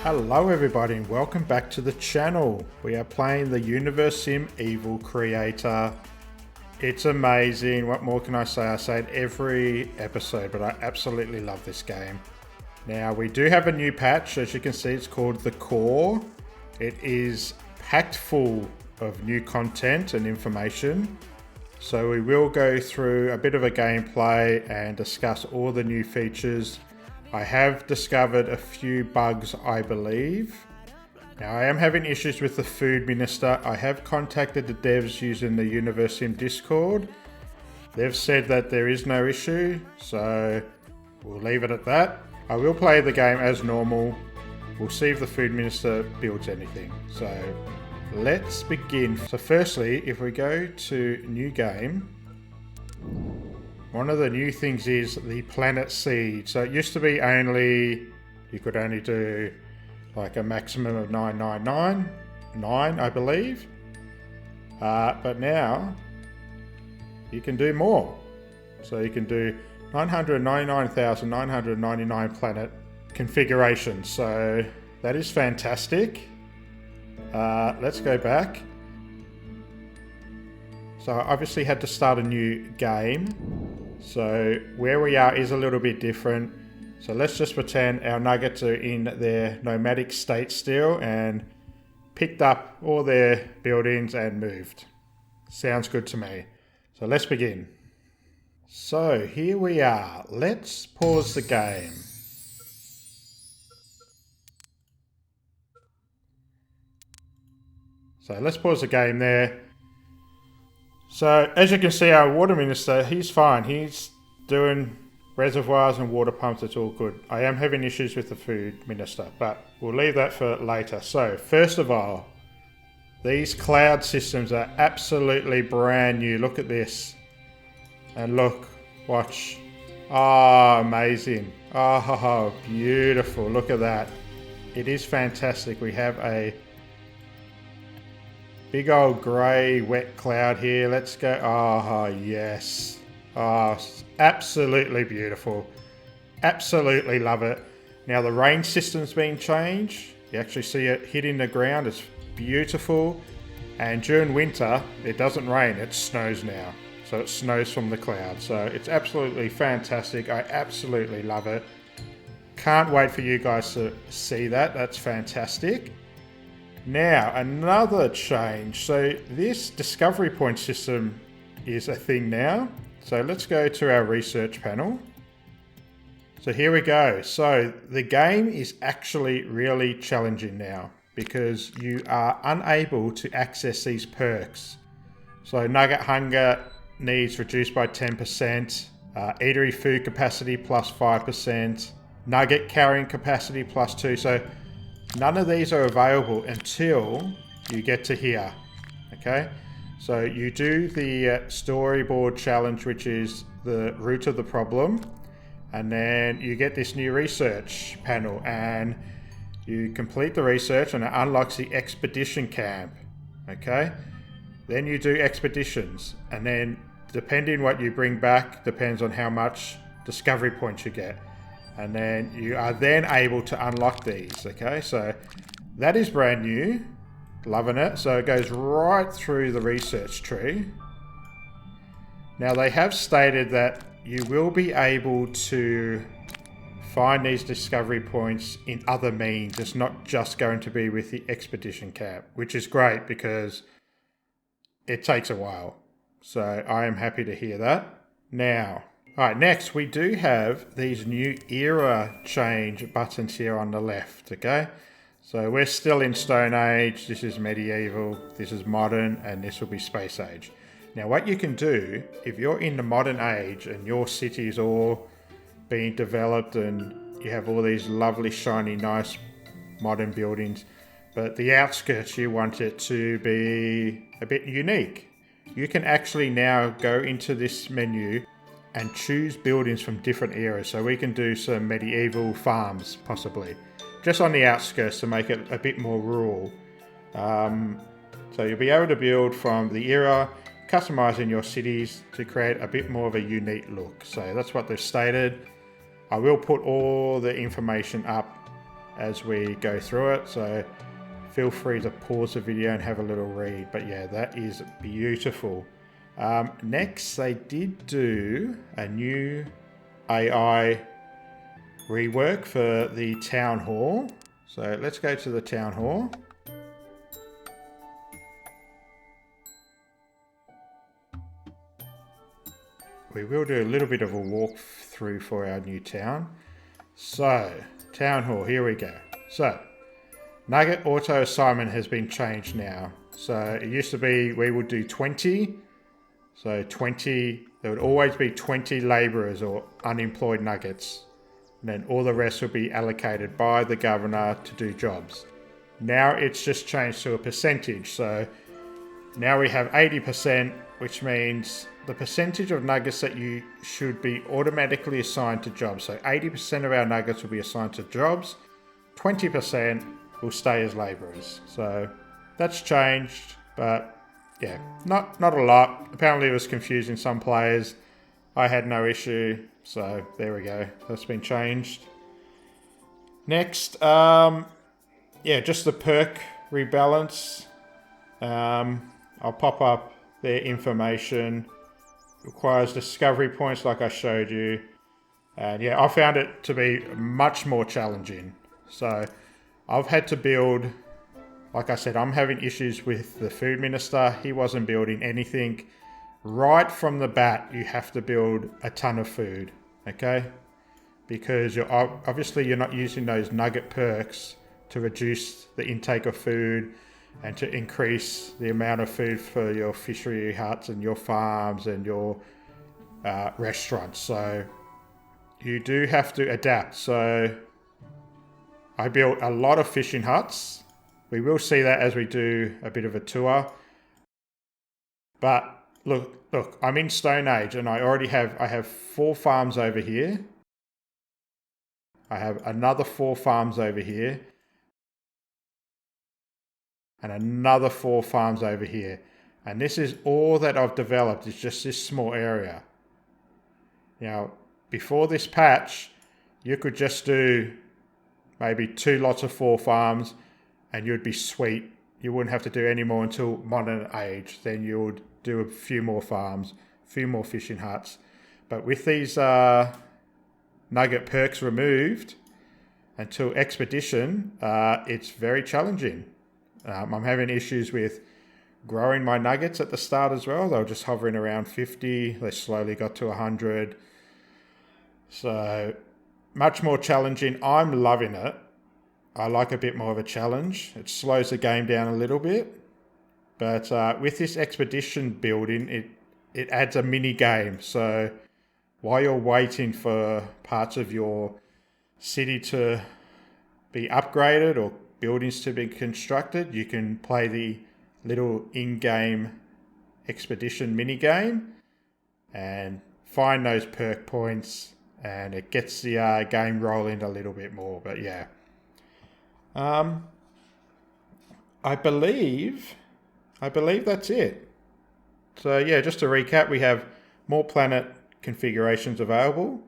Hello everybody and welcome back to the channel. We are playing the Universim Evil Creator. It's amazing. What more can I say? I say it every episode, but I absolutely love this game. Now we do have a new patch. As you can see, it's called The Core. It is packed full of new content and information. So we will go through a bit of a gameplay and discuss all the new features. I have discovered a few bugs, I believe. Now I am having issues with the food minister. I have contacted the devs using the Universim Discord. They've said that there is no issue, so we'll leave it at that. I will play the game as normal. We'll see if the food minister builds anything. So let's begin. So firstly, if we go to new game, one of the new things is the planet seed. So it used to be you could only do like a maximum of 9, I believe. But now you can do more. So you can do 999,999 planet configurations. So that is fantastic. Let's go back. So I obviously had to start a new game. So where we are is a little bit different. So let's just pretend our nuggets are in their nomadic state still and picked up all their buildings and moved. Sounds good to me. So let's begin. So here we are. Let's pause the game. So let's pause the game there. So as you can see, our water minister, he's fine. He's doing reservoirs and water pumps. It's all good. I am having issues with the food minister, but we'll leave that for later. So first of all, these cloud systems are absolutely brand new. Look at this. And look, watch. Oh, amazing. Oh, beautiful. Look at that. It is fantastic. We have a big old grey wet cloud here. Let's go. Oh, yes. Oh, absolutely beautiful. Absolutely love it. Now the rain system's been changed. You actually see it hitting the ground. It's beautiful. And during winter, it doesn't rain. It snows now. So it snows from the cloud. So it's absolutely fantastic. I absolutely love it. Can't wait for you guys to see that. That's fantastic. Now, another change. So this discovery point system is a thing now. So let's go to our research panel. So here we go. So the game is actually really challenging now because you are unable to access these perks. So nugget hunger needs reduced by 10%, eatery food capacity plus 5%, nugget carrying capacity plus 2. So none of these are available until you get to here, okay? So you do the storyboard challenge, which is the root of the problem, and then you get this new research panel, and you complete the research, and it unlocks the expedition camp, okay? Then you do expeditions, and then depending what you bring back, depends on how much discovery points you get. And then you are then able to unlock these, okay? So that is brand new. Loving it. So it goes right through the research tree. Now they have stated that you will be able to find these discovery points in other means. It's not just going to be with the expedition camp, which is great because it takes a while. So I am happy to hear that. Now, alright, next we do have these new era change buttons here on the left, okay? So we're still in Stone Age, this is medieval, this is modern, and this will be space age. Now what you can do, if you're in the modern age and your city is all being developed and you have all these lovely, shiny, nice modern buildings, but the outskirts you want it to be a bit unique, you can actually now go into this menu and choose buildings from different eras. So we can do some medieval farms, possibly, just on the outskirts to make it a bit more rural. So you'll be able to build from the era, customizing your cities to create a bit more of a unique look. So that's what they've stated. I will put all the information up as we go through it. So feel free to pause the video and have a little read. But yeah, that is beautiful. Next, they did do a new AI rework for the town hall. So let's go to the town hall. We will do a little bit of a walkthrough for our new town. So, town hall, here we go. So, Nugget auto assignment has been changed now. So, it used to be we would do 20. So, 20, there would always be 20 labourers or unemployed nuggets. And then all the rest would be allocated by the governor to do jobs. Now it's just changed to a percentage. So, now we have 80%, which means the percentage of nuggets that you should be automatically assigned to jobs. So 80% of our nuggets will be assigned to jobs, 20% will stay as labourers. So that's changed, but yeah, not a lot. Apparently it was confusing some players. I had no issue, so there we go. That's been changed. Next, yeah, just the perk rebalance. I'll pop up their information. Requires discovery points like I showed you. And yeah, I found it to be much more challenging. So I've had to build, like I said, I'm having issues with the food minister. He wasn't building anything. Right from the bat, you have to build a ton of food, okay? Because obviously you're not using those nugget perks to reduce the intake of food and to increase the amount of food for your fishery huts and your farms and your restaurants. So you do have to adapt. So I built a lot of fishing huts. We will see that as we do a bit of a tour. But look, I'm in Stone Age and I have 4 farms over here. I have another 4 farms over here. And another 4 farms over here. And this is all that I've developed, is just this small area. Now, before this patch, you could just do maybe 2 lots of 4 farms and you'd be sweet. You wouldn't have to do any more until modern age. Then you would do a few more farms, a few more fishing huts. But with these nugget perks removed until expedition, it's very challenging. I'm having issues with growing my nuggets at the start as well. They were just hovering around 50. They slowly got to 100. So much more challenging. I'm loving it. I like a bit more of a challenge. It slows the game down a little bit. But with this expedition building, it adds a mini game. So while you're waiting for parts of your city to be upgraded or buildings to be constructed, you can play the little in-game expedition mini game and find those perk points, and it gets the game rolling a little bit more. But yeah, I believe that's it. So yeah, just to recap, we have more planet configurations available.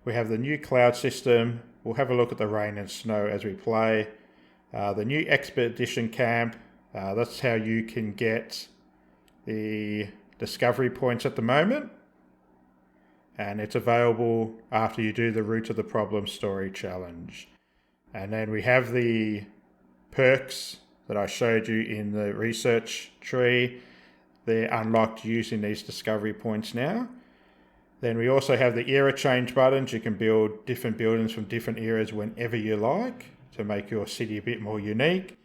We have the new cloud system. We'll have a look at the rain and snow as we play. The new expedition camp, that's how you can get the discovery points at the moment. And it's available after you do the Root of the Problem story challenge. And then we have the perks that I showed you in the research tree. They're unlocked using these discovery points now. Then we also have the era change buttons. You can build different buildings from different eras whenever you like, to make your city a bit more unique.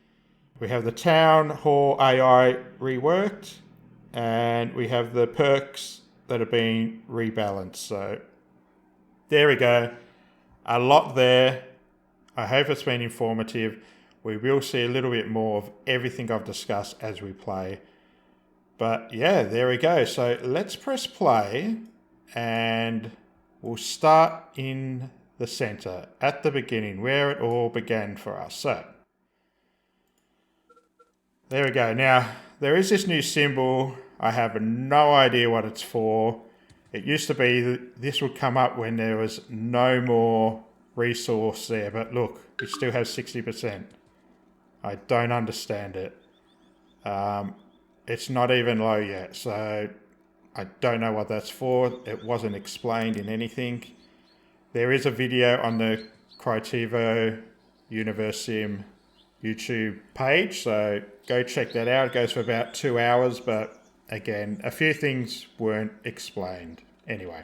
We have the town hall AI reworked, and we have the perks that are being rebalanced. So there we go. A lot there. I hope it's been informative. We will see a little bit more of everything I've discussed as we play. But yeah, there we go. So let's press play and we'll start in the center at the beginning where it all began for us. So there we go. Now there is this new symbol. I have no idea what it's for. It used to be that this would come up when there was no more resource there, but look, we still have 60%. I don't understand it. It's not even low yet, so I don't know what that's for. It wasn't explained in anything. There is a video on the Crytivo Universim YouTube page, so go check that out. It goes for about 2 hours, but again, a few things weren't explained. Anyway,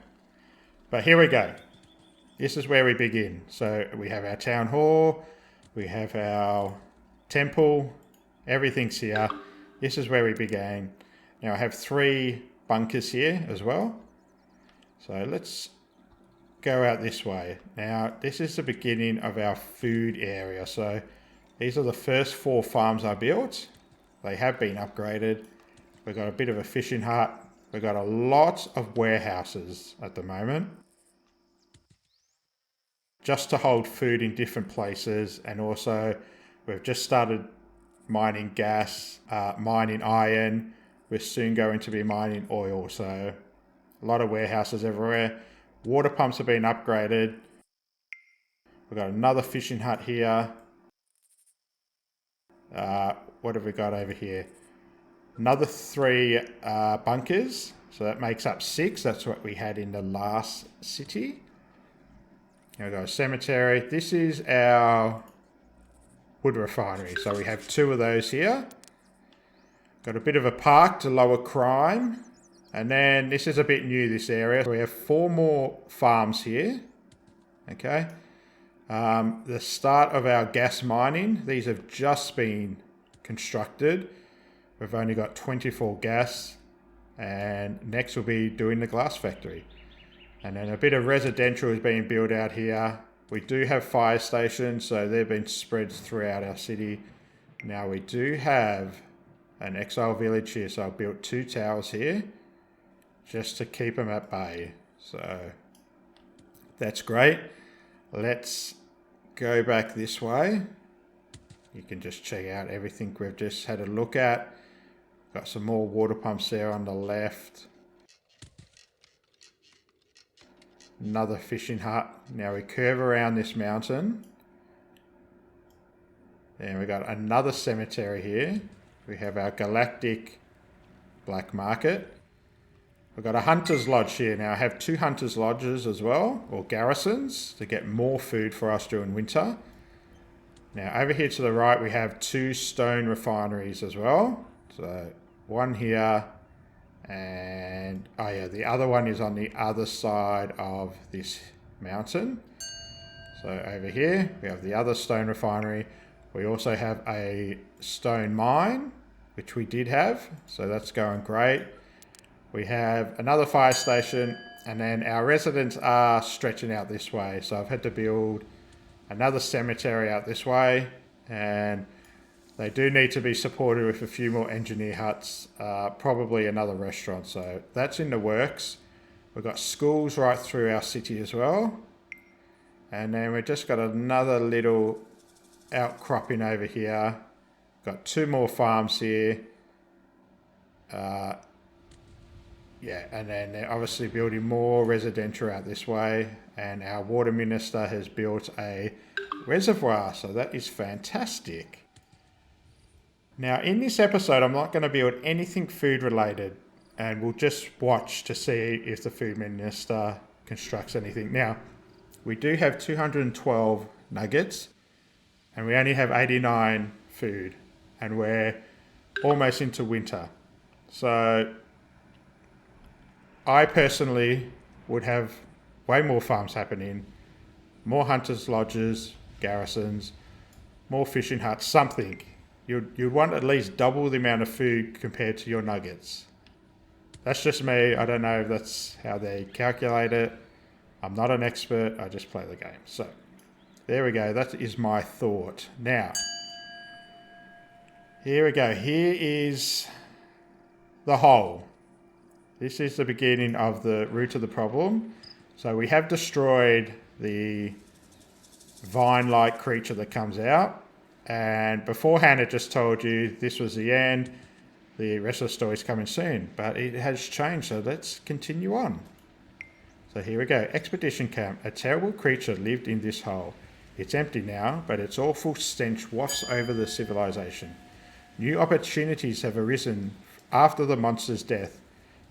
but here we go. This is where we begin. So we have our town hall, we have our temple, everything's here. This is where we began. Now I have 3 bunkers here as well. So let's go out this way. Now this is the beginning of our food area. So these are the first 4 farms I built. They have been upgraded. We've got a bit of a fishing hut. We've got a lot of warehouses at the moment, just to hold food in different places. And also we've just started mining gas, mining iron. We're soon going to be mining oil. So a lot of warehouses everywhere. Water pumps have been upgraded. We've got another fishing hut here. What have we got over here? Another 3 bunkers. So that makes up 6. That's what we had in the last city. Now we've got a cemetery. This is our wood refinery. So we have 2 of those here. Got a bit of a park to lower crime. And then this is a bit new, this area. We have 4 more farms here. Okay. The start of our gas mining. These have just been constructed. We've only got 24 gas. And next we'll be doing the glass factory. And then a bit of residential is being built out here. We do have fire stations, so they've been spread throughout our city. Now we do have an exile village here, so I built 2 towers here just to keep them at bay. So that's great. Let's go back this way. You can just check out everything we've just had a look at. Got some more water pumps there on the left. Another fishing hut. Now we curve around this mountain. Then we got another cemetery here. We have our galactic black market. We've got a hunter's lodge here. Now I have 2 hunter's lodges as well, or garrisons, to get more food for us during winter. Now over here to the right we have 2 stone refineries as well. So one here, and oh yeah, the other one is on the other side of this mountain. So over here we have the other stone refinery. We also have a stone mine, which we did have, so that's going great. We have another fire station, and then our residents are stretching out this way. So I've had to build another cemetery out this way, and they do need to be supported with a few more engineer huts, probably another restaurant. So that's in the works. We've got schools right through our city as well. And then we've just got another little outcropping over here. Got 2 more farms here. Yeah, and then they're obviously building more residential out this way. And our water minister has built a reservoir, so that is fantastic. Now in this episode, I'm not going to build anything food related, and we'll just watch to see if the food minister constructs anything. Now, we do have 212 nuggets, and we only have 89 food, and we're almost into winter. So I personally would have way more farms happening, more hunters' lodges, garrisons, more fishing huts, something. You'd want at least double the amount of food compared to your nuggets. That's just me. I don't know if that's how they calculate it. I'm not an expert. I just play the game. So there we go. That is my thought. Now, here we go. Here is the hole. This is the beginning of the root of the problem. So we have destroyed the vine-like creature that comes out. And beforehand it just told you this was the end. The rest of the story is coming soon. But it has changed, so let's continue on. So here we go. Expedition camp. A terrible creature lived in this hole. It's empty now, but its awful stench wafts over the civilization. New opportunities have arisen after the monster's death.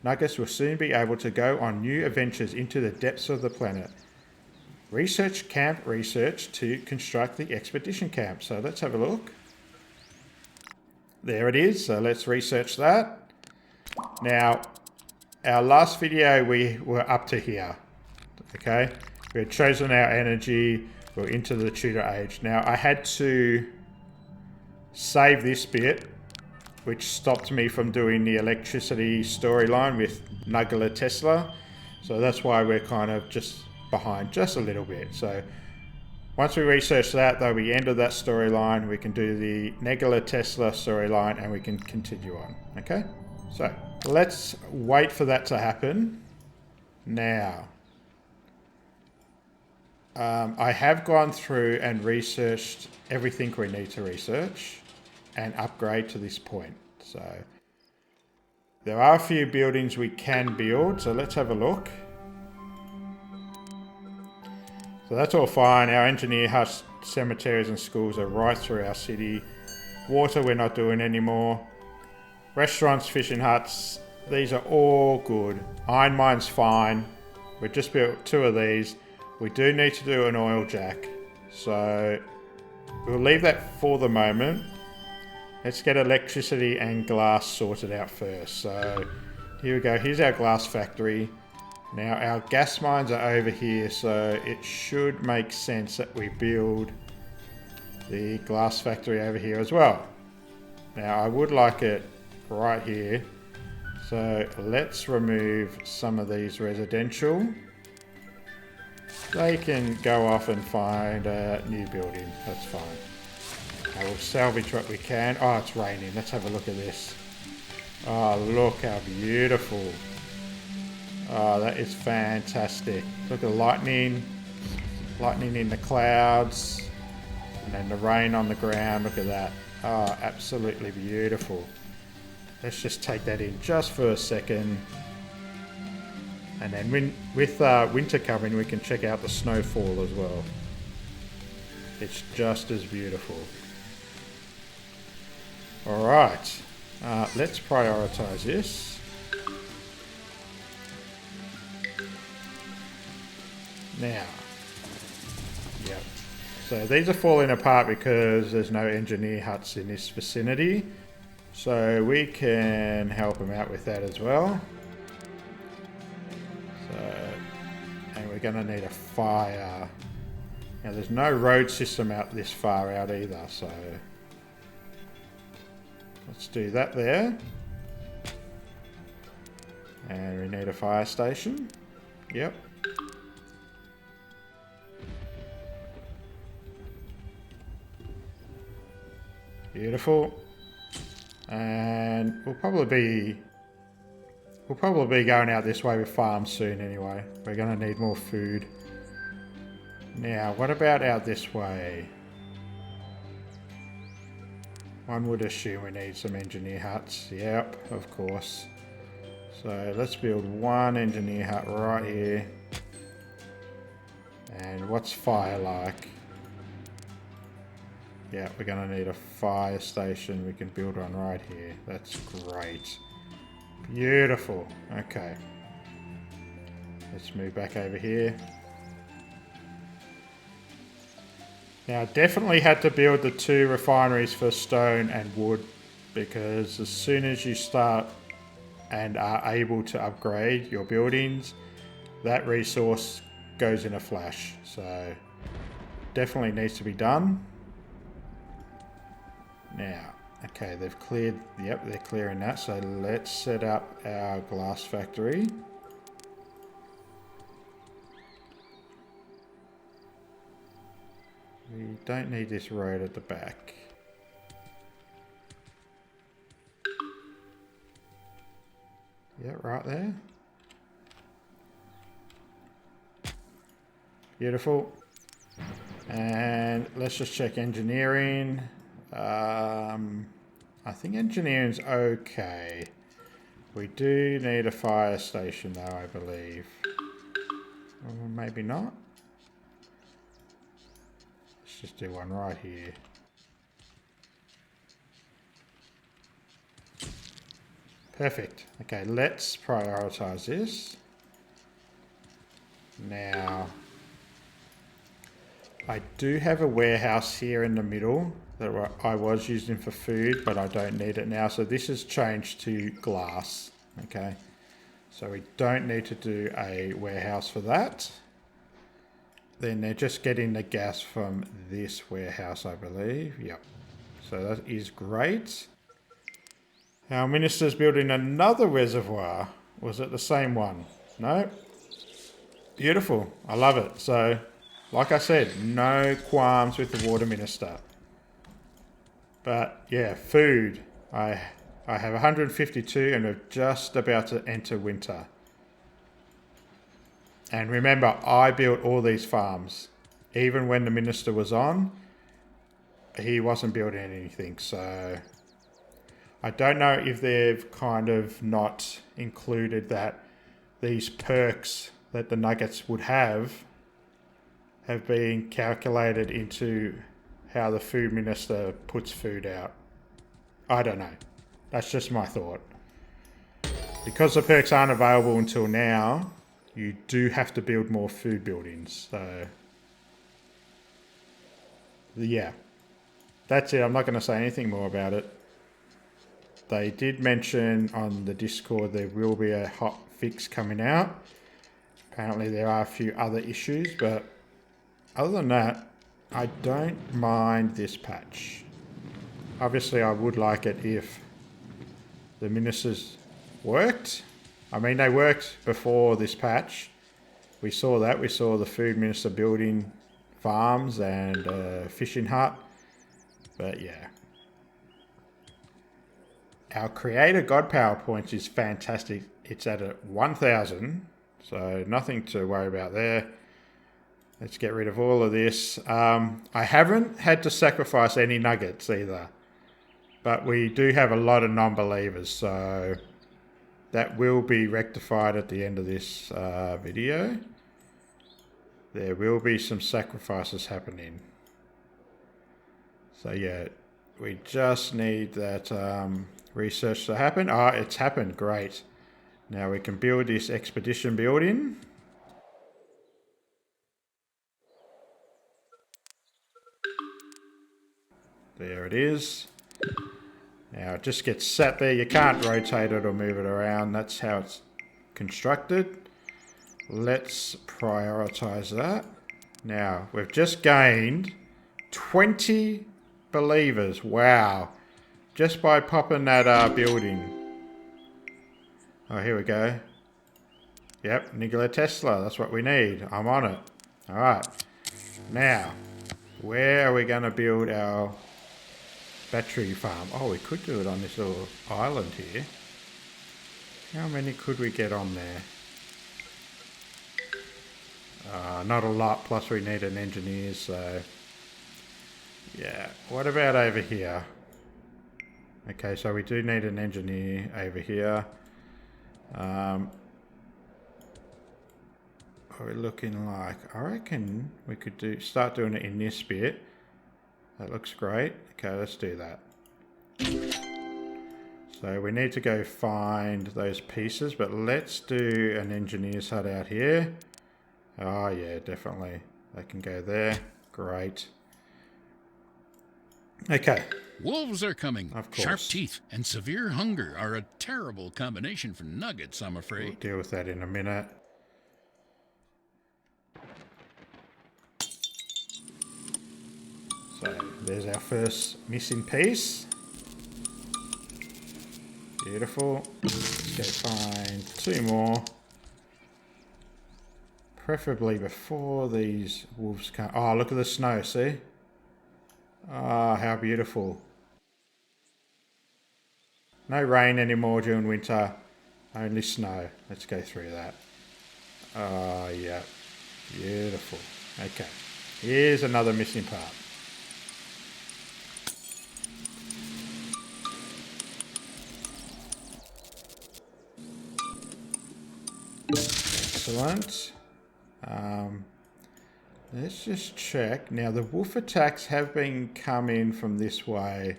Nuggets will soon be able to go on new adventures into the depths of the planet. Research camp research to construct the expedition camp. So let's have a look. There it is. So let's research that. Now, our last video we were up to here. Okay, we had chosen our energy. We're into the Tudor age. Now I had to save this bit, which stopped me from doing the electricity storyline with Nugget Tesla. So that's why we're kind of just behind just a little bit. So once we research that, though, we ended that storyline, we can do the Nugget Tesla storyline and we can continue on. Okay, so let's wait for that to happen. Now, I have gone through and researched everything we need to research and upgrade to this point. So there are a few buildings we can build, so let's have a look. So that's all fine. Our engineer huts, cemeteries and schools are right through our city. Water we're not doing anymore. Restaurants, fishing huts, these are all good. Iron mine's fine. We just built 2 of these. We do need to do an oil jack. So we'll leave that for the moment. Let's get electricity and glass sorted out first. So here we go. Here's our glass factory. Now our gas mines are over here, so it should make sense that we build the glass factory over here as well. Now I would like it right here. So let's remove some of these residential. They can go off and find a new building. That's fine. I will salvage what we can. Oh, it's raining. Let's have a look at this. Oh, look how beautiful. Oh, that is fantastic. Look at the lightning. Lightning in the clouds. And then the rain on the ground. Look at that. Oh, absolutely beautiful. Let's just take that in just for a second. And then with winter coming, we can check out the snowfall as well. It's just as beautiful. Alright, let's prioritize this. Now, yep. So these are falling apart because there's no engineer huts in this vicinity. So we can help them out with that as well. And we're going to need a fire. Now there's no road system out this far out either, so let's do that there. And we need a fire station. Yep. Beautiful. And we'll probably be going out this way with farms soon anyway. We're going to need more food. Now, what about out this way? One would assume we need some engineer huts. Yep, of course. So let's build one engineer hut right here. And what's fire like? Yeah, we're going to need a fire station. We can build one right here. That's great. Beautiful. Okay. Let's move back over here. Now, I definitely had to build the 2 refineries for stone and wood, because as soon as you start and are able to upgrade your buildings, that resource goes in a flash. So definitely needs to be done. Now, okay, they've cleared, yep, they're clearing that. So let's set up our glass factory. We don't need this road at the back. Yeah, right there. Beautiful. And let's just check engineering. I think engineering's okay. We do need a fire station though, I believe. Or maybe not. Let's just do one right here. Perfect. Okay, let's prioritize this. Now, I do have a warehouse here in the middle that I was using for food, but I don't need it now. So this has changed to glass. Okay, so we don't need to do a warehouse for that. Then they're just getting the gas from this warehouse, I believe. Yep. So that is great. Our minister's building another reservoir. Was it the same one? No. Beautiful. I love it. So, like I said, no qualms with the water minister. But yeah, food. I have 152 and we're just about to enter winter. And remember, I built all these farms. Even when the minister was on, he wasn't building anything. So I don't know if they've kind of not included that these perks that the Nuggets would have been calculated into how the food minister puts food out. I don't know. That's just my thought. Because the perks aren't available until now, you do have to build more food buildings. So, yeah. That's it. I'm not going to say anything more about it. They did mention on the Discord there will be a hot fix coming out. Apparently there are a few other issues, but other than that, I don't mind this patch. Obviously, I would like it if the ministers worked. I mean, they worked before this patch. We saw that. We saw the food minister building farms and a fishing hut. But yeah. Our creator god power points is fantastic. It's at a 1,000. So nothing to worry about there. Let's get rid of all of this. I haven't had to sacrifice any nuggets either. But we do have a lot of non-believers. So that will be rectified at the end of this video. There will be some sacrifices happening. So yeah, we just need that research to happen. Ah, it's happened. Great. Now we can build this expedition building. There it is. Now it just gets sat there. You can't rotate it or move it around. That's how it's constructed. Let's prioritize that. Now we've just gained 20 believers. Wow. Just by popping that building. Oh, here we go. Yep, Nikola Tesla. That's what we need. I'm on it. All right. Now, where are we going to build our battery farm? Oh, we could do it on this little island here. How many could we get on there? Not a lot, plus we need an engineer, so... Yeah, what about over here? Okay, so we do need an engineer over here. What are we looking like? I reckon we could start doing it in this bit. That looks great. Okay, let's do that. So we need to go find those pieces, but let's do an engineer's hut out here. Oh yeah, definitely. They can go there. Great. Okay. Wolves are coming. Of course. Sharp teeth and severe hunger are a terrible combination for nuggets, I'm afraid. We'll deal with that in a minute. So, there's our first missing piece. Beautiful. Let's go find 2 more. Preferably before these wolves come. Oh, look at the snow, see? Ah, how beautiful. No rain anymore during winter, only snow. Let's go through that. Oh, yeah. Beautiful. Okay. Here's another missing part. Excellent. Let's just check. Now, the wolf attacks have been coming from this way.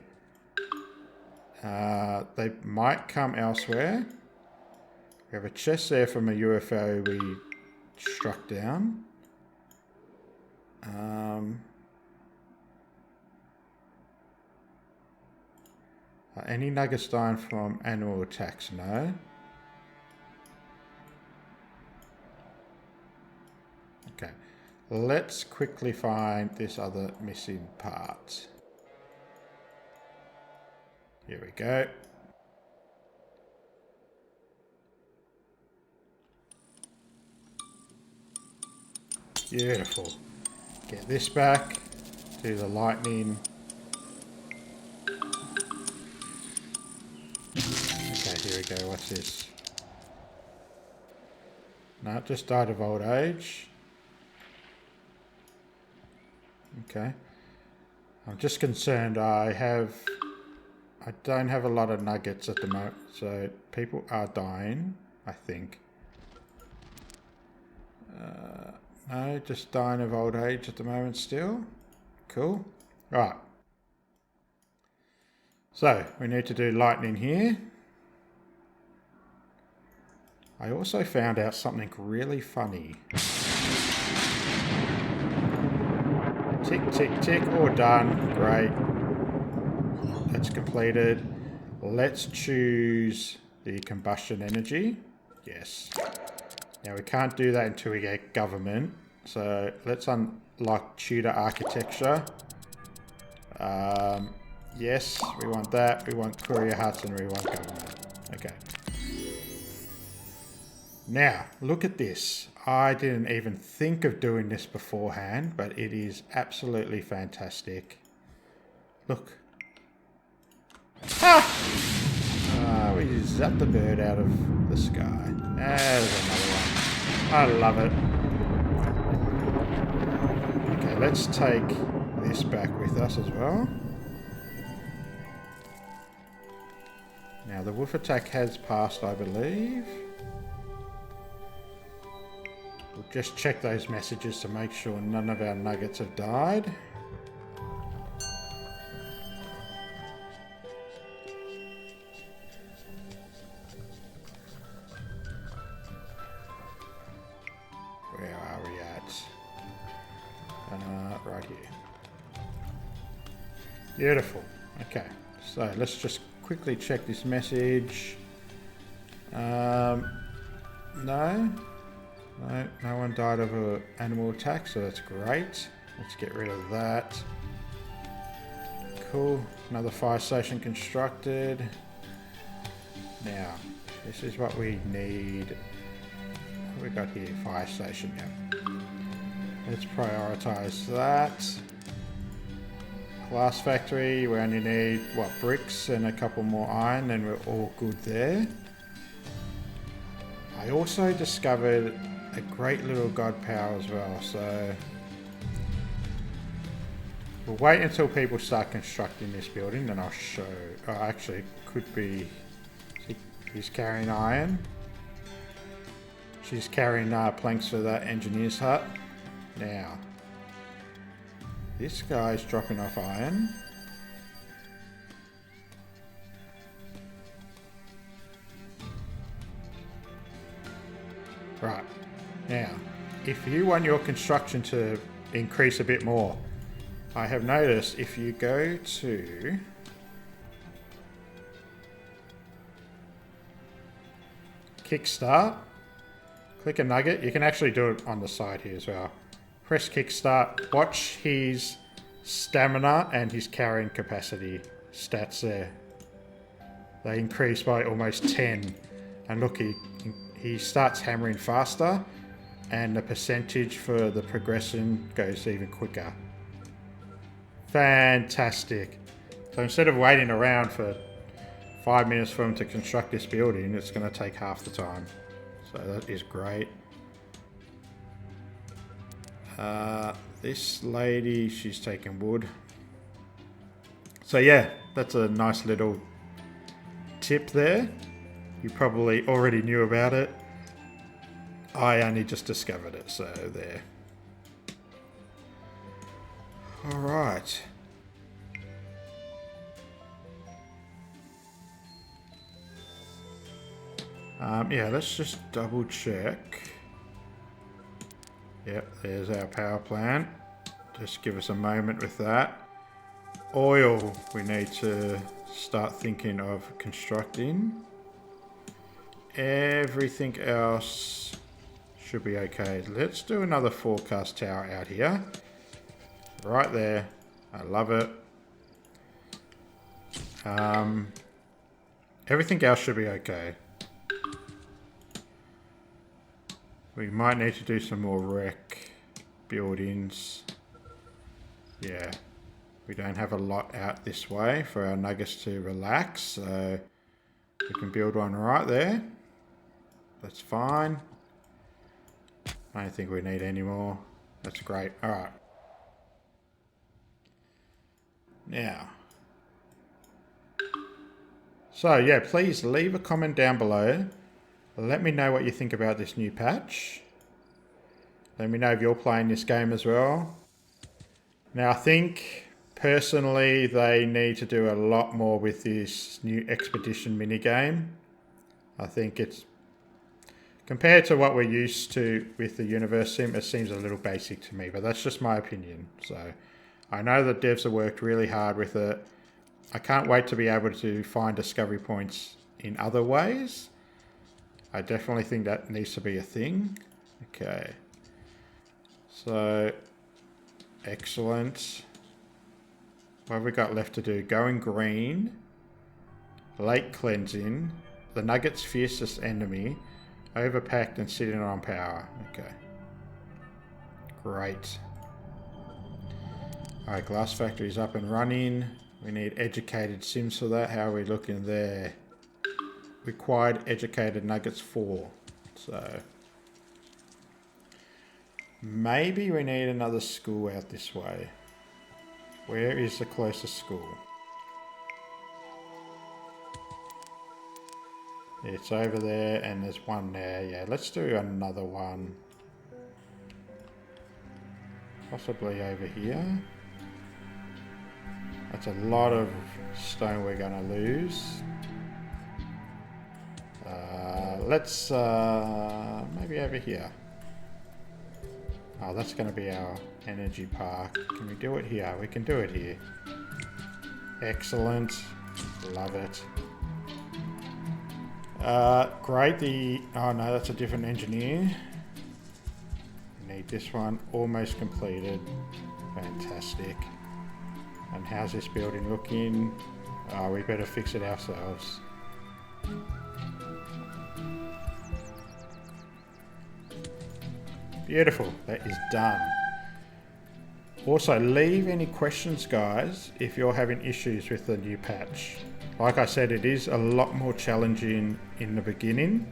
They might come elsewhere. We have a chest there from a UFO we struck down. Any nuggets dying from animal attacks? No. Okay. Let's quickly find this other missing part. Here we go. Beautiful. Get this back. Do the lightning. Okay, here we go. What's this? No, it just died of old age. Okay. I'm just concerned I don't have a lot of nuggets at the moment, so people are dying, I think. No, just dying of old age at the moment still. Cool. Right. So, we need to do lightning here. I also found out something really funny. Tick, tick, tick. All done. Great. That's completed. Let's choose the combustion energy. Yes. Now we can't do that until we get government. So let's unlock Tudor architecture. Yes, we want that. We want courier huts and we want government. Okay. Now, look at this. I didn't even think of doing this beforehand, but it is absolutely fantastic. Look. Ah! We zapped the bird out of the sky. There's another one. I love it. Okay, let's take this back with us as well. Now, the wolf attack has passed, I believe. We'll just check those messages to make sure none of our nuggets have died. Where are we at? Right here. Beautiful. Okay, so let's just quickly check this message. No, no one died of an animal attack, so that's great. Let's get rid of that. Cool. Another fire station constructed. Now, this is what we need. What have we got here? Fire station, yeah. Let's prioritize that. Glass factory, we only need, what, bricks and a couple more iron, and we're all good there. I also discovered a great little god power as well, so we'll wait until people start constructing this building, then I'll show. Oh, actually, could be. He's carrying iron. She's carrying planks for that engineer's hut. Now, this guy's dropping off iron. Right. Now, if you want your construction to increase a bit more, I have noticed if you go to Kickstart, click a nugget, you can actually do it on the side here as well. Press Kickstart, watch his stamina and his carrying capacity stats there. They increase by almost 10. And look, he starts hammering faster, and the percentage for the progression goes even quicker. Fantastic. So instead of waiting around for 5 minutes for him to construct this building, it's going to take half the time. So that is great. This lady, she's taking wood. So yeah, that's a nice little tip there. You probably already knew about it. I only just discovered it, so there. Alright. Yeah, let's just double check. Yep, there's our power plant. Just give us a moment with that. Oil, we need to start thinking of constructing. Everything else should be okay. Let's do another forecast tower out here. Right there. I love it. Everything else should be okay. We might need to do some more rec buildings. Yeah. We don't have a lot out this way for our nuggets to relax, so we can build one right there. That's fine. I don't think we need any more. That's great. Alright. Now. So, yeah, please leave a comment down below. Let me know what you think about this new patch. Let me know if you're playing this game as well. Now, I think personally they need to do a lot more with this new expedition minigame. I think it's, compared to what we're used to with the Universim, it seems a little basic to me, but that's just my opinion. So I know the devs have worked really hard with it. I can't wait to be able to find discovery points in other ways. I definitely think that needs to be a thing. Okay. So, excellent. What have we got left to do? Going green. Lake cleansing. The Nugget's fiercest enemy. Overpacked and sitting on power. Okay. Great. Alright, glass factory's up and running. We need educated sims for that. How are we looking there? Required educated nuggets 4. So maybe we need another school out this way. Where is the closest school? It's over there and there's one there. Yeah, let's do another one. Possibly over here. That's a lot of stone we're going to lose. Let's maybe over here. Oh, that's going to be our energy park. Can we do it here? We can do it here. Excellent. Love it. Great. Oh no, that's a different engineer. Need this one almost completed. Fantastic. And how's this building looking? Oh, we better fix it ourselves. Beautiful. That is done. Also, leave any questions, guys, if you're having issues with the new patch. Like I said, it is a lot more challenging in the beginning.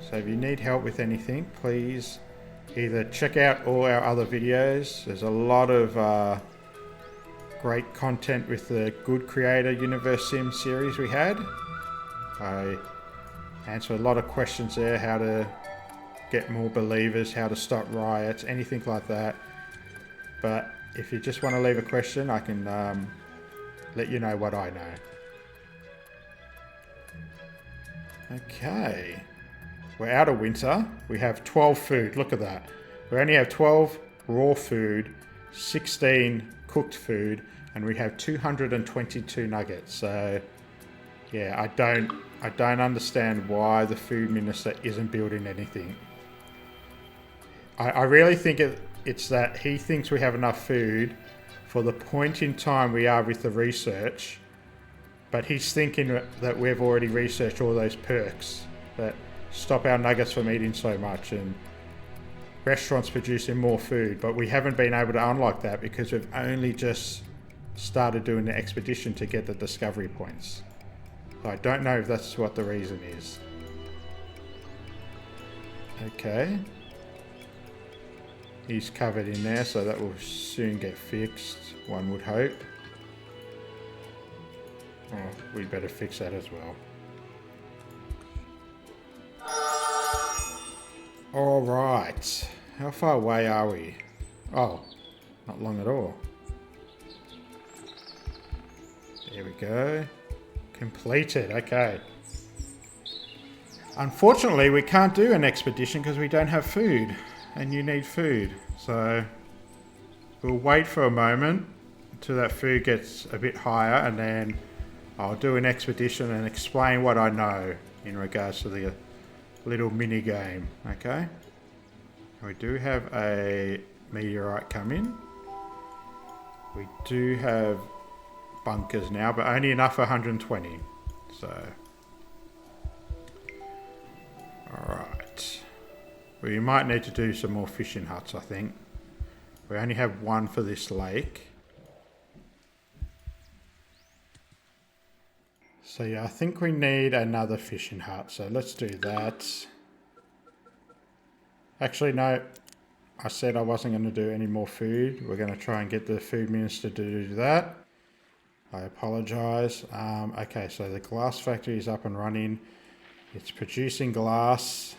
So if you need help with anything, please either check out all our other videos. There's a lot of great content with the Good Creator Universim series we had. I answer a lot of questions there, how to get more believers, how to stop riots, anything like that. But if you just want to leave a question, I can let you know what I know. Okay. We're out of winter. We have 12 food. Look at that. We only have 12 raw food, 16 cooked food, and we have 222 nuggets. So, yeah, I don't understand why the food minister isn't building anything. I really think it's that he thinks we have enough food for the point in time we are with the research, but he's thinking that we've already researched all those perks that stop our nuggets from eating so much and restaurants producing more food, but we haven't been able to unlock that because we've only just started doing the expedition to get the discovery points. So I don't know if that's what the reason is. Okay. He's covered in there, so that will soon get fixed, one would hope. Oh, we better fix that as well. All right. How far away are we? Oh, not long at all. There we go. Completed. Okay. Unfortunately, we can't do an expedition because we don't have food. And you need food. So we'll wait for a moment until that food gets a bit higher, and then I'll do an expedition and explain what I know in regards to the little mini game. Okay? We do have a meteorite come in. We do have bunkers now, but only enough for 120. So, alright. We might need to do some more fishing huts, I think. We only have one for this lake. So yeah, I think we need another fishing hut. So let's do that. Actually, no. I said I wasn't going to do any more food. We're going to try and get the food minister to do that. I apologise. Okay, so the glass factory is up and running. It's producing glass.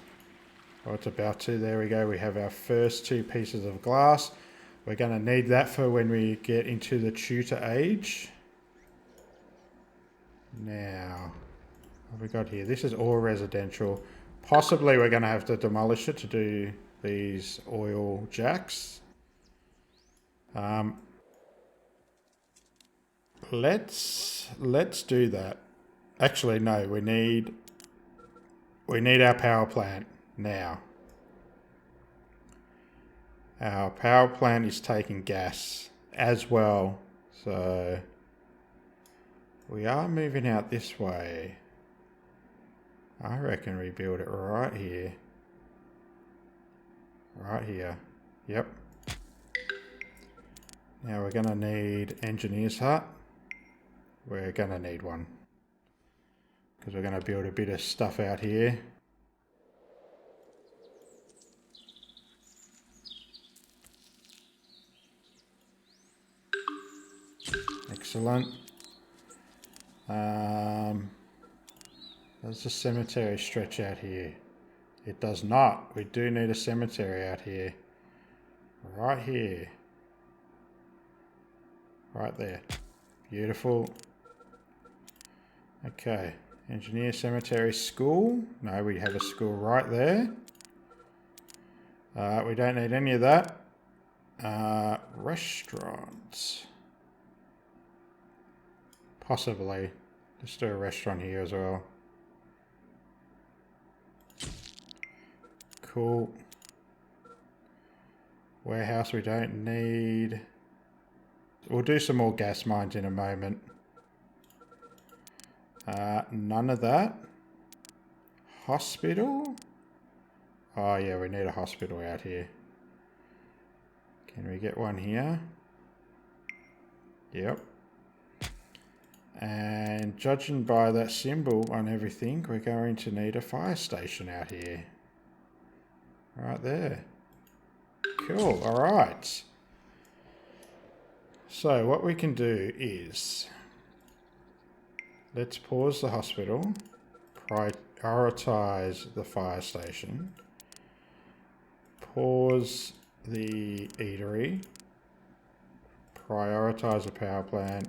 Oh, it's about to. There we go. We have our first 2 pieces of glass. We're going to need that for when we get into the tutor age. Now, what have we got here? This is all residential. Possibly we're going to have to demolish it to do these oil jacks. Let's do that. Actually, no, we need our power plant now. Our power plant is taking gas as well, so we are moving out this way. I reckon we build it right here. Right here. Yep. Now we're going to need engineer's hut. We're going to need one, because we're going to build a bit of stuff out here. Excellent. Does the cemetery stretch out here? It does not. We do need a cemetery out here. Right here. Right there. Beautiful. Okay. Engineer, cemetery, school. No, we have a school right there. We don't need any of that. Restaurants. Possibly. Let's do a restaurant here as well. Cool. Warehouse we don't need. We'll do some more gas mines in a moment. None of that. Hospital? Oh yeah, we need a hospital out here. Can we get one here? Yep. And judging by that symbol on everything, we're going to need a fire station out here. Right there. Cool, alright. So what we can do is, let's pause the hospital, prioritize the fire station, pause the eatery, prioritize the power plant,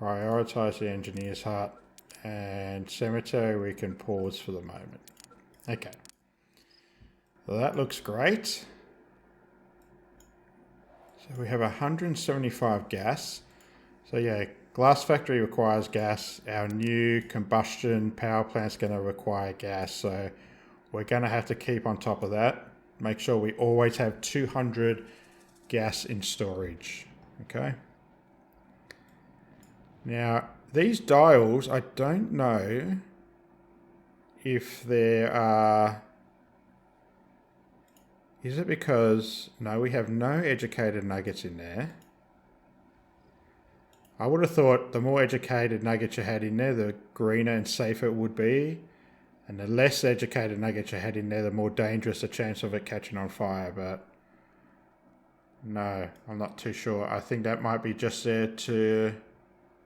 prioritize the engineer's hut, and cemetery we can pause for the moment. Okay. So that looks great. So we have 175 gas. So yeah, glass factory requires gas. Our new combustion power plant's going to require gas. So we're going to have to keep on top of that. Make sure we always have 200 gas in storage. Okay. Now, these dials, I don't know if there are... Is it because... No, we have no educated nuggets in there. I would have thought the more educated nuggets you had in there, the greener and safer it would be. And the less educated nuggets you had in there, the more dangerous the chance of it catching on fire. But no, I'm not too sure. I think that might be just there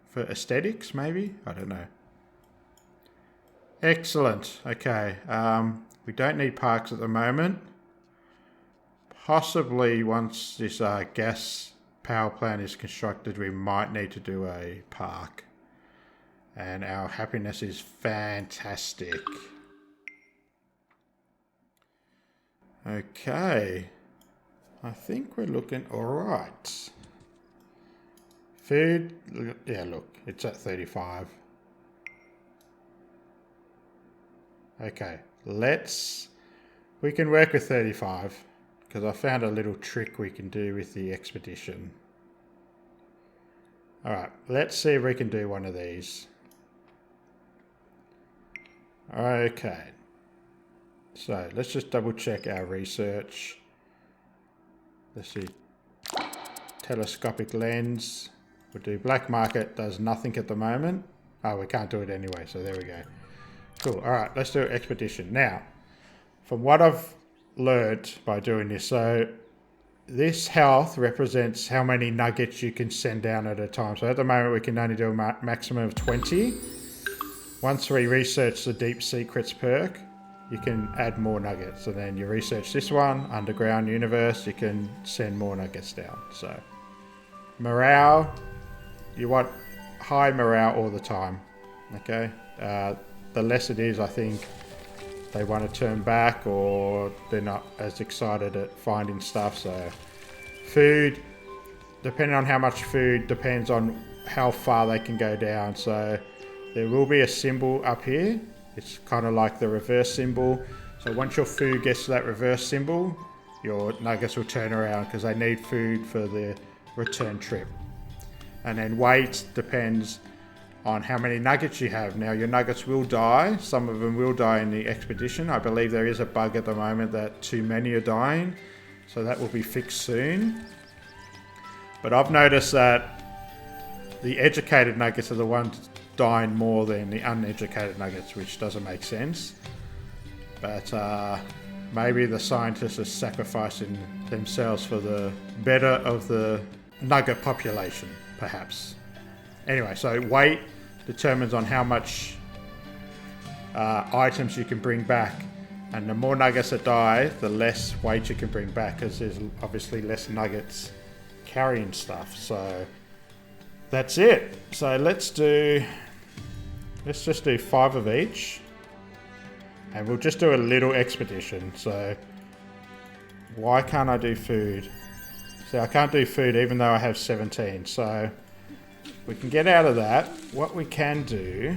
for aesthetics, maybe? I don't know. Excellent. Okay. We don't need parks at the moment. Possibly once this gas power plant is constructed, we might need to do a park. And our happiness is fantastic. Okay. I think we're looking alright. Food, yeah, look, it's at 35. Okay, we can work with 35 because I found a little trick we can do with the expedition. Alright, let's see if we can do one of these. Okay. So let's just double check our research. Let's see. Telescopic lens. We'll do black market. Does nothing at the moment. Oh, we can't do it anyway. So there we go. Cool. All right. Let's do expedition. Now, from what I've learnt by doing this, so this health represents how many nuggets you can send down at a time. So at the moment, we can only do a maximum of 20. Once we research the deep secrets perk, you can add more nuggets. And then you research this one, underground universe, you can send more nuggets down. So morale, you want high morale all the time. Okay. The less it is, I think they want to turn back or they're not as excited at finding stuff. So food, depending on how much food, depends on how far they can go down. So there will be a symbol up here. It's kind of like the reverse symbol. So once your food gets to that reverse symbol, your nuggets will turn around because they need food for the return trip. And then weight depends on how many nuggets you have. Now your nuggets will die. Some of them will die in the expedition. I believe there is a bug at the moment that too many are dying. So that will be fixed soon. But I've noticed that the educated nuggets are the ones dying more than the uneducated nuggets, which doesn't make sense. But maybe the scientists are sacrificing themselves for the better of the nugget population, perhaps. Anyway, so weight determines on how much items you can bring back. And the more nuggets that die, the less weight you can bring back, because there's obviously less nuggets carrying stuff. So that's it. So let's just do 5 of each. And we'll just do a little expedition. So why can't I do food? See, I can't do food even though I have 17. So we can get out of that. What we can do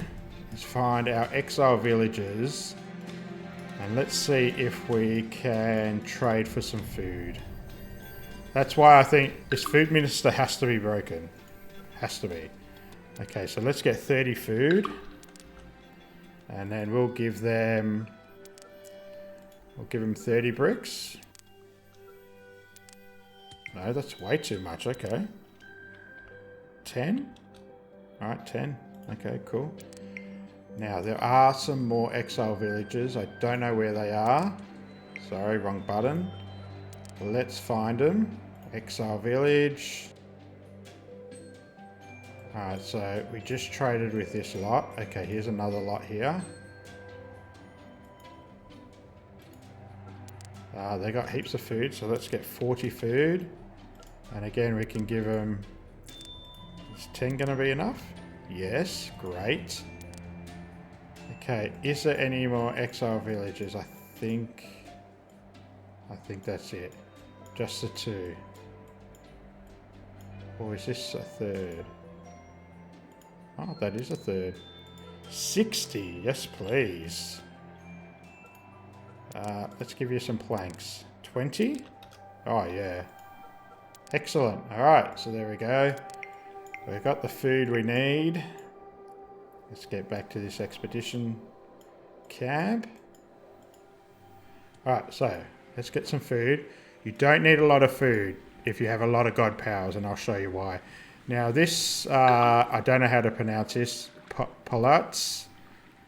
is find our exile villages. And let's see if we can trade for some food. That's why I think this food minister has to be broken. Has to be. Okay, so let's get 30 food. And then we'll give them 30 bricks. No, that's way too much. Okay. 10? Alright, 10. Okay, cool. Now, there are some more exile villages. I don't know where they are. Sorry, wrong button. Let's find them. Exile village. Alright, so we just traded with this lot. Okay, here's another lot here. They got heaps of food, so let's get 40 food. And again, we can give them... Is 10 going to be enough? Yes, great. Okay, is there any more exile villages? I think that's it. Just the 2. Or is this a third? Oh, that is a third. 60, yes please. Let's give you some planks. 20? Oh yeah. Excellent. Alright, so there we go. We've got the food we need. Let's get back to this expedition cab. Alright, so let's get some food. You don't need a lot of food if you have a lot of god powers, and I'll show you why. Now this, I don't know how to pronounce this. Palats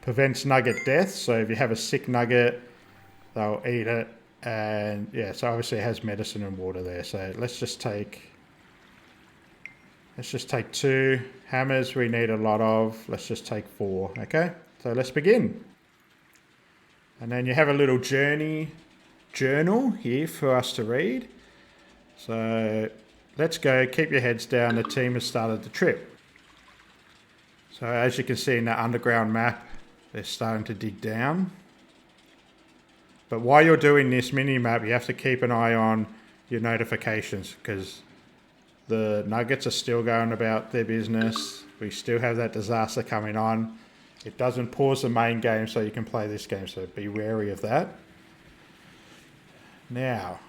prevents nugget death. So if you have a sick nugget, they'll eat it. And yeah, so obviously it has medicine and water there. So let's just take 2 hammers. We need a lot of. Let's just take 4. Okay, so let's begin. And then you have a little journal here for us to read. So let's go. Keep your heads down. The team has started the trip. So as you can see in the underground map, they're starting to dig down. But while you're doing this mini map, you have to keep an eye on your notifications because the Nuggets are still going about their business. We still have that disaster coming on. It doesn't pause the main game so you can play this game, so be wary of that. Now,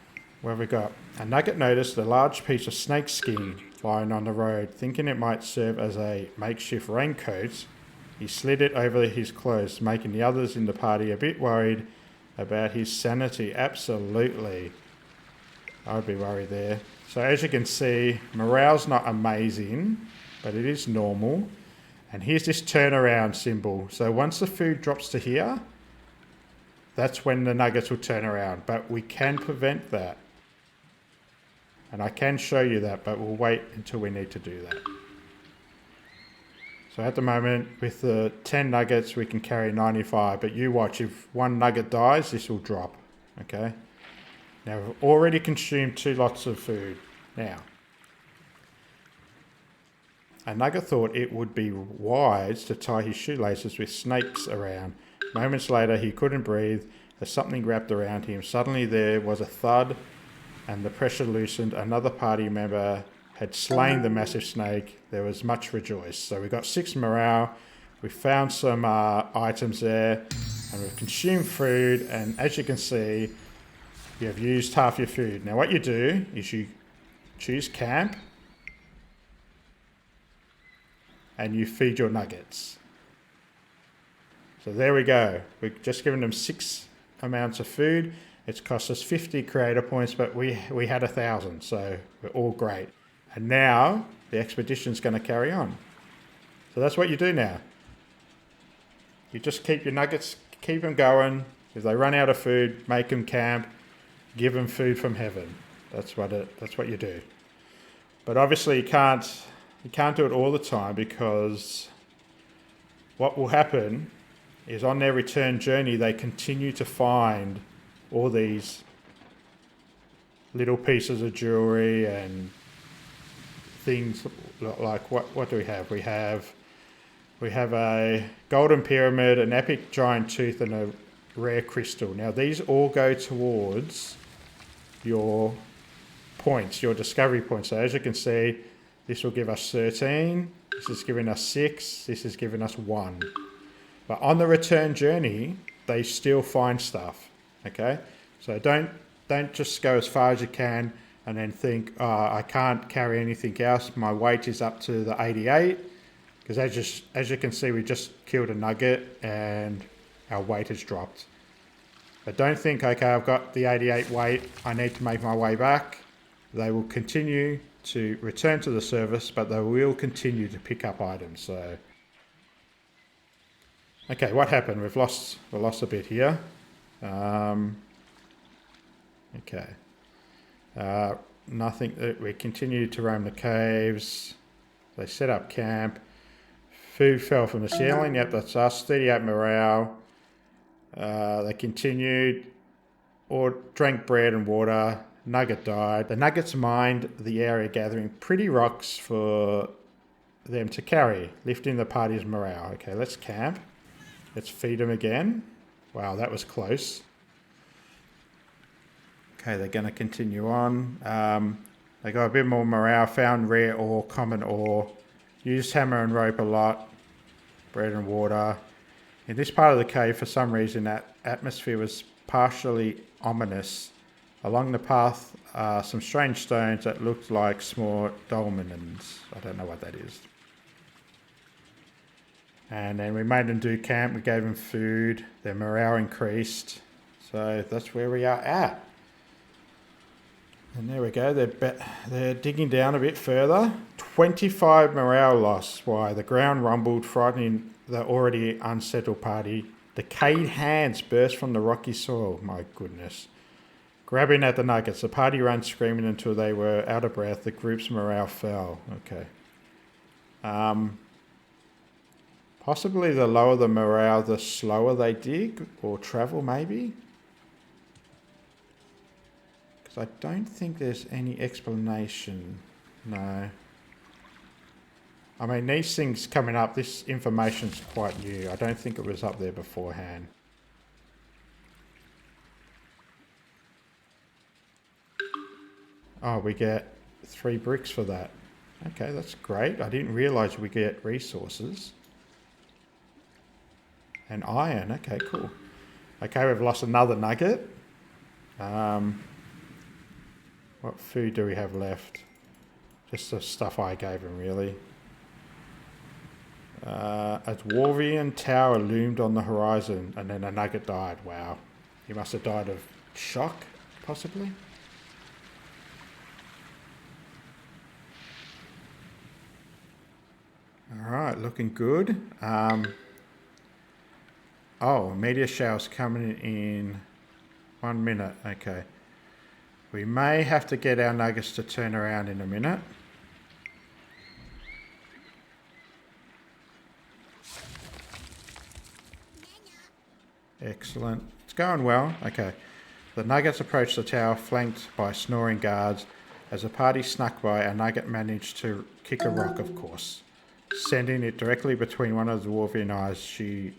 what have we got? A Nugget noticed a large piece of snake skin lying on the road. Thinking it might serve as a makeshift raincoat, he slid it over his clothes, making the others in the party a bit worried about his sanity. Absolutely. I would be worried there. So as you can see, morale's not amazing, but it is normal. And here's this turnaround symbol. So once the food drops to here, that's when the Nuggets will turn around. But we can prevent that. And I can show you that, but we'll wait until we need to do that. So at the moment, with the 10 Nuggets, we can carry 95. But you watch, if one Nugget dies, this will drop. Okay? Now, we've already consumed 2 lots of food. Now, a Nugget thought it would be wise to tie his shoelaces with snakes around. Moments later, he couldn't breathe as something wrapped around him. Suddenly, there was a thud, and the pressure loosened. Another party member had slain the massive snake. There was much rejoice. So we got 6 morale. We found some items there, and we've consumed food. And as you can see, you have used half your food. Now, what you do is you choose camp, and you feed your Nuggets. So there we go. We've just given them 6 amounts of food. It's cost us 50 creator points, but we had 1,000, so we're all great. And now the expedition's going to carry on. So that's what you do now. You just keep your Nuggets, keep them going. If they run out of food, make them camp, give them food from heaven. That's what you do. But obviously you can't do it all the time, because what will happen is on their return journey, they continue to find all these little pieces of jewelry and things like what do we have? We have a golden pyramid, an epic giant tooth, and a rare crystal. Now these all go towards your points, your discovery points. So as you can see, this will give us 13. This is giving us 6. This is giving us 1. But on the return journey, they still find stuff. Okay, so don't just go as far as you can and then think, oh, I can't carry anything else. My weight is up to the 88, because as you can see, we just killed a Nugget and our weight has dropped. But don't think, okay, I've got the 88 weight, I need to make my way back. They will continue to return to the surface, but they will continue to pick up items. So, okay, what happened? We lost a bit here. Okay. Nothing. We continued to roam the caves. They set up camp. Food fell from the ceiling. Yep, that's us. 38 morale. They continued, or drank bread and water. Nugget died. The Nuggets mined the area, gathering pretty rocks for them to carry, lifting the party's morale. Okay, let's camp. Let's feed them again. Wow, that was close. Okay, they're going to continue on. They got a bit more morale. Found rare ore, common ore. Used hammer and rope a lot. Bread and water. In this part of the cave, for some reason, that atmosphere was partially ominous. Along the path, some strange stones that looked like small dolmens. I don't know what that is. And then we made them do camp. We gave them food. Their morale increased. So that's where we are at. And there we go. They're digging down a bit further. 25 morale loss. Why? The ground rumbled, frightening the already unsettled party. Decayed hands burst from the rocky soil. My goodness. Grabbing at the Nuggets. The party ran screaming until they were out of breath. The group's morale fell. Okay. Possibly the lower the morale, the slower they dig or travel, maybe. Because I don't think there's any explanation. No. I mean, these things coming up, this information's quite new. I don't think it was up there beforehand. Oh, we get 3 bricks for that. Okay, that's great. I didn't realise we get resources. And iron. Okay, cool. Okay, we've lost another nugget. What food do we have left? Just the stuff I gave him, really. A dwarvian tower loomed on the horizon, and then a nugget died. Wow. He must have died of shock, possibly. Alright, looking good. Oh, meteor shower's coming in 1 minute. Okay. We may have to get our nuggets to turn around in a minute. Excellent. It's going well. Okay. The nuggets approached the tower, flanked by snoring guards. As the party snuck by, a nugget managed to kick a rock, of course, sending it directly between one of the dwarvian eyes. She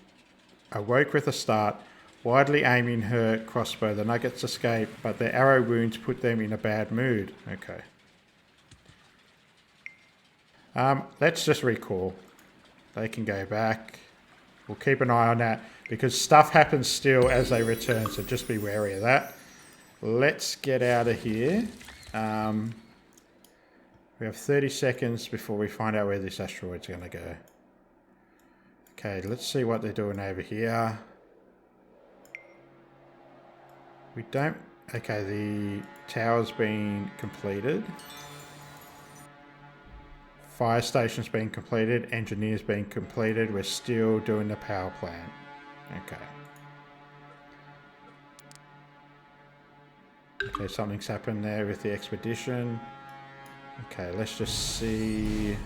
awoke with a start, widely aiming her crossbow. The nuggets escaped, but their arrow wounds put them in a bad mood. Okay. Let's just recall. They can go back. We'll keep an eye on that, because stuff happens still as they return, so just be wary of that. Let's get out of here. We have 30 seconds before we find out where this asteroid's going to go. Okay, let's see what they're doing over here. We don't... Okay, the tower's been completed. Fire station's been completed. Engineer's been completed. We're still doing the power plant. Okay. Okay, something's happened there with the expedition. Okay, let's just see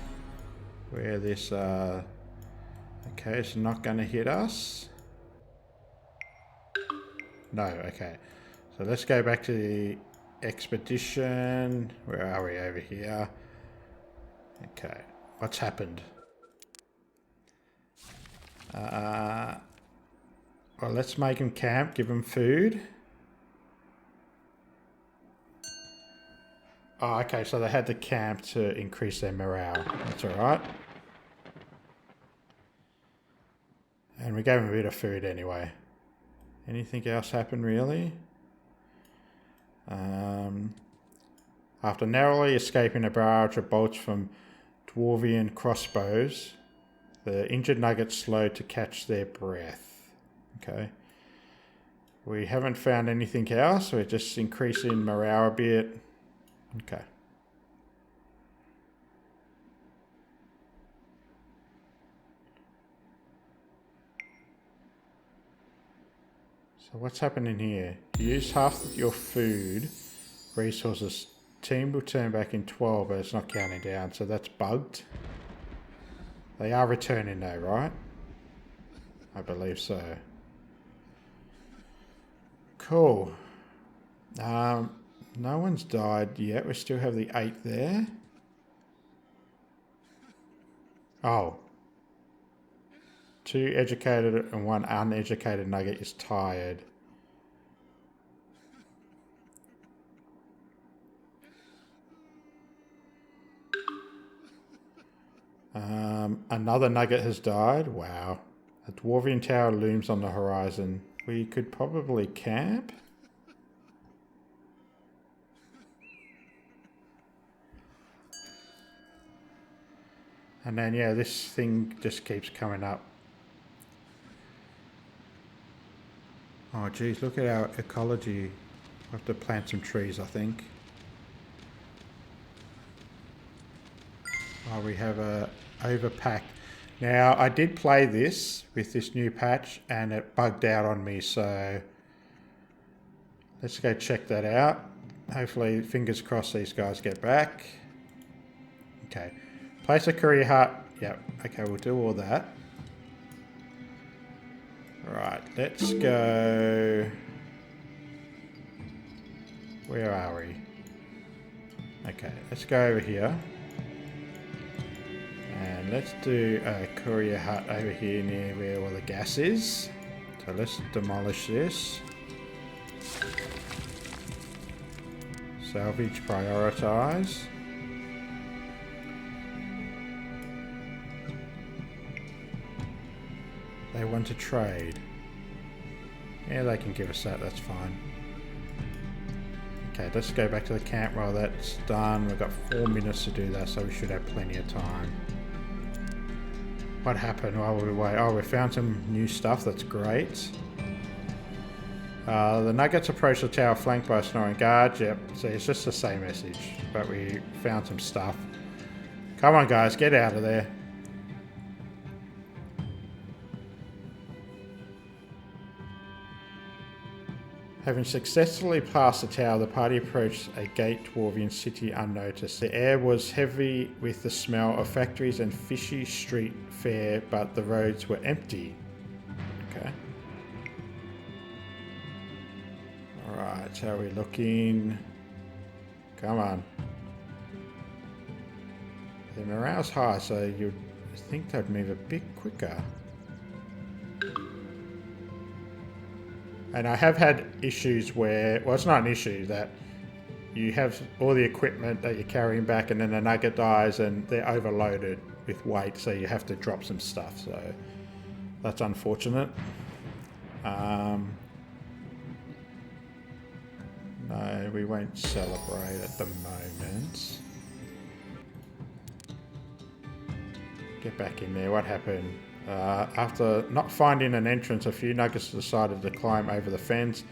where this... Okay, it's not going to hit us. No, okay. So let's go back to the expedition. Where are we? Over here. Okay, what's happened? Well, let's make them camp, give them food. Oh, okay, so they had to camp to increase their morale. That's alright. And we gave them a bit of food anyway. Anything else happen, really? After narrowly escaping a barrage of bolts from dwarvian crossbows, the injured nuggets slowed to catch their breath. Okay. We haven't found anything else. We're just increasing morale a bit. Okay. So what's happening here? You use half your food resources. Team will turn back in 12, but it's not counting down, so that's bugged. They are returning though, right? I believe so. Cool. No one's died yet. We still have the 8 there. Oh. 2 educated and 1 uneducated nugget is tired. Another nugget has died. Wow. A dwarvian tower looms on the horizon. We could probably camp. And then, yeah, this thing just keeps coming up. Oh, geez, look at our ecology. We'll have to plant some trees, I think. Oh, we have a overpacked. Now, I did play this with this new patch, and it bugged out on me, so let's go check that out. Hopefully, fingers crossed, these guys get back. Okay. Place a career hut. Yep. Okay, we'll do all that. Right, let's go... Where are we? Okay, let's go over here. And let's do a courier hut over here near where all the gas is. So let's demolish this. Salvage, prioritize. They want to trade. Yeah, they can give us that, that's fine. Okay, let's go back to the camp while that's done. We've got 4 minutes to do that, so we should have plenty of time. What happened while we wait? Oh, we found some new stuff, that's great. The Nuggets approached the tower flanked by a snoring guard. Yep, see, it's just the same message, but we found some stuff. Come on, guys, get out of there. Having successfully passed the tower, the party approached a gate dwarven city unnoticed. The air was heavy with the smell of factories and fishy street fare, but the roads were empty. Okay. Alright, how are we looking? Come on. The morale's high, so you'd think they'd move a bit quicker. And I have had issues where, well, it's not an issue, that you have all the equipment that you're carrying back and then the nugget dies and they're overloaded with weight, so you have to drop some stuff. So that's unfortunate. No, we won't celebrate at the moment. Get back in there. What happened? After not finding an entrance, a few nuggets decided to climb over the fence.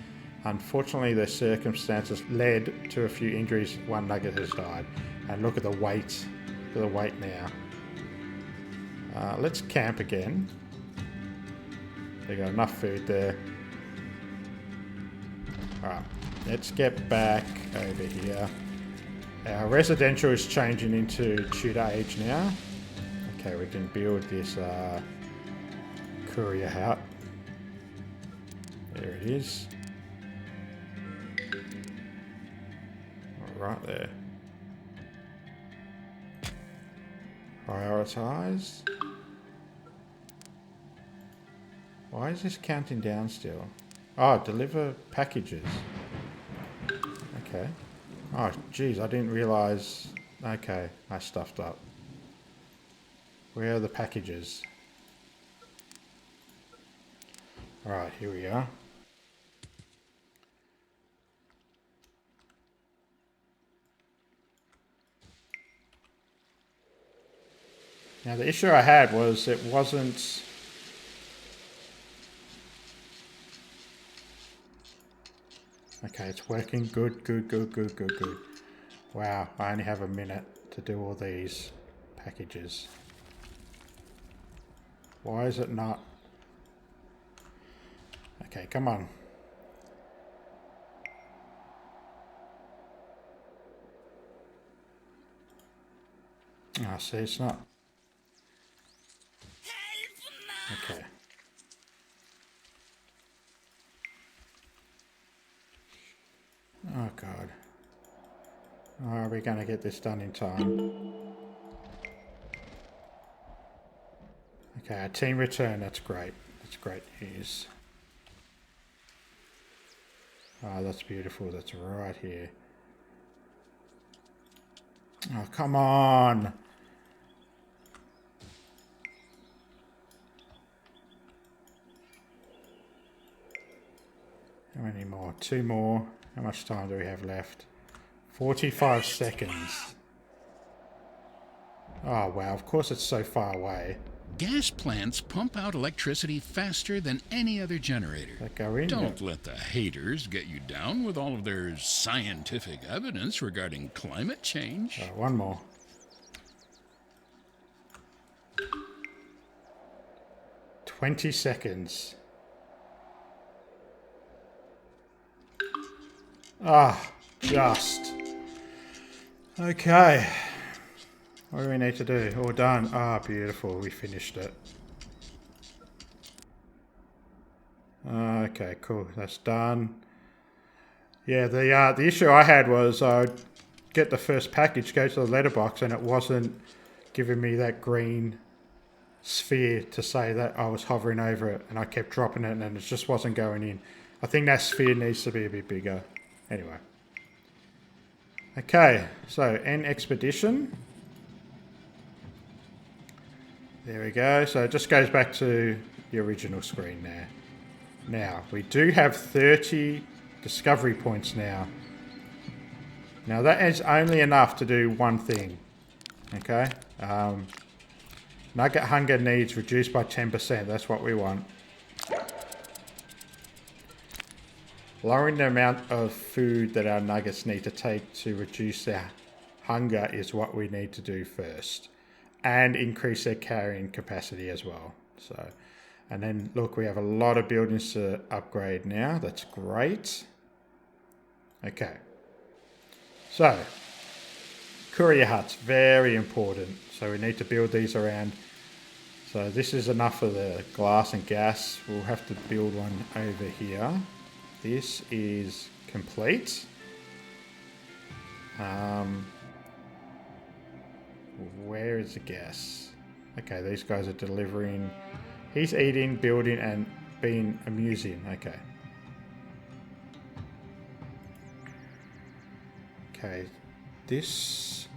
Unfortunately, their circumstances led to a few injuries. One nugget has died. And look at the weight. Look at the weight now. Let's camp again. They got enough food there. Alright, let's get back over here. Our residential is changing into Tudor age now. Okay, we can build this courier hut. There it is. Right there. Prioritize. Why is this counting down still? Oh, deliver packages. Okay. Oh, geez, I didn't realize. Okay, I stuffed up. Where are the packages? Alright, here we are. Now the issue I had was it wasn't... Okay, it's working. Good, good, good, good, good, good. Wow, I only have a minute to do all these packages. Why is it not? Okay, come on. Ah, see, it's not. Okay. Oh, God. Are we going to get this done in time? Okay, our team return. That's great. That's great news. Oh, that's beautiful. That's right here. Oh, come on. How many more? 2 more. How much time do we have left? 45 seconds. Oh, wow. Of course it's so far away. Gas plants pump out electricity faster than any other generator. That go in. Don't let the haters get you down with all of their scientific evidence regarding climate change. Oh, 1 more. "20 seconds. Ah, just. Okay. What do we need to do? All done. Ah, beautiful. We finished it. Okay, cool. That's done. Yeah, the issue I had was I'd get the first package, go to the letterbox, and it wasn't giving me that green sphere to say that I was hovering over it, and I kept dropping it and it just wasn't going in. I think that sphere needs to be a bit bigger. Anyway. Okay, so end expedition. There we go. So it just goes back to the original screen there. Now, we do have 30 discovery points now. Now that is only enough to do one thing. Okay. Nugget hunger needs reduced by 10%. That's what we want. Lowering the amount of food that our nuggets need to take to reduce their hunger is what we need to do first. And increase their carrying capacity as well. So, and then look, we have a lot of buildings to upgrade now. That's great. Okay. So, courier huts, very important. So we need to build these around. So this is enough for the glass and gas. We'll have to build one over here. This is complete. Where is the gas? Okay, these guys are delivering. He's eating, building, and being amusing. Okay. Okay, this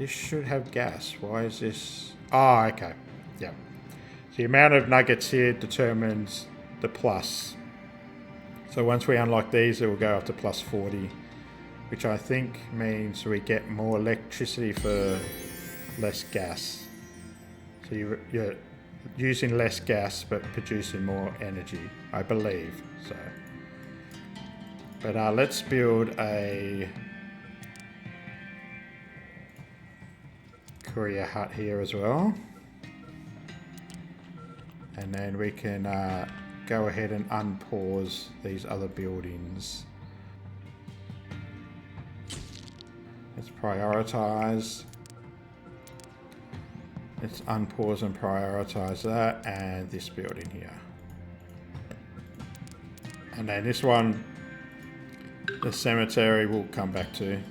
should have gas. Why is this? Oh, okay. Yep. The amount of nuggets here determines the plus. So once we unlock these, it will go up to plus 40, which I think means we get more electricity for less gas. So you're using less gas but producing more energy, I believe. So, but let's build a courier hut here as well, and then we can go ahead and unpause these other buildings. Let's prioritize. Let's unpause and prioritize that, and this building here. And then this one, the cemetery, we'll come back to.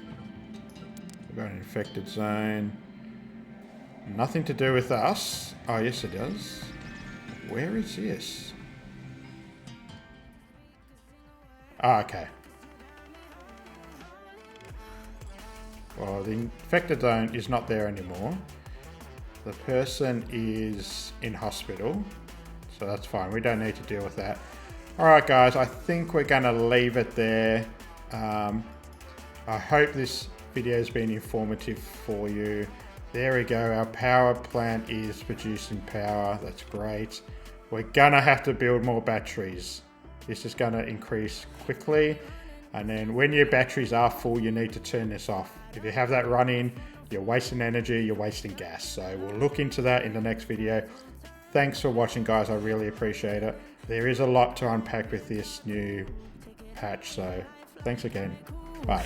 We've got an infected zone. Nothing to do with us. Oh, yes it does. Where is this? Ah, okay. Well, the infected zone is not there anymore. The person is in hospital, so that's fine. We don't need to deal with that. Alright guys, I think we're going to leave it there. I hope this video has been informative for you. There we go, our power plant is producing power. That's great. We're going to have to build more batteries. This is going to increase quickly. And then when your batteries are full, you need to turn this off. If you have that running, you're wasting energy, you're wasting gas. So we'll look into that in the next video. Thanks for watching, guys. I really appreciate it. There is a lot to unpack with this new patch. So thanks again. Bye.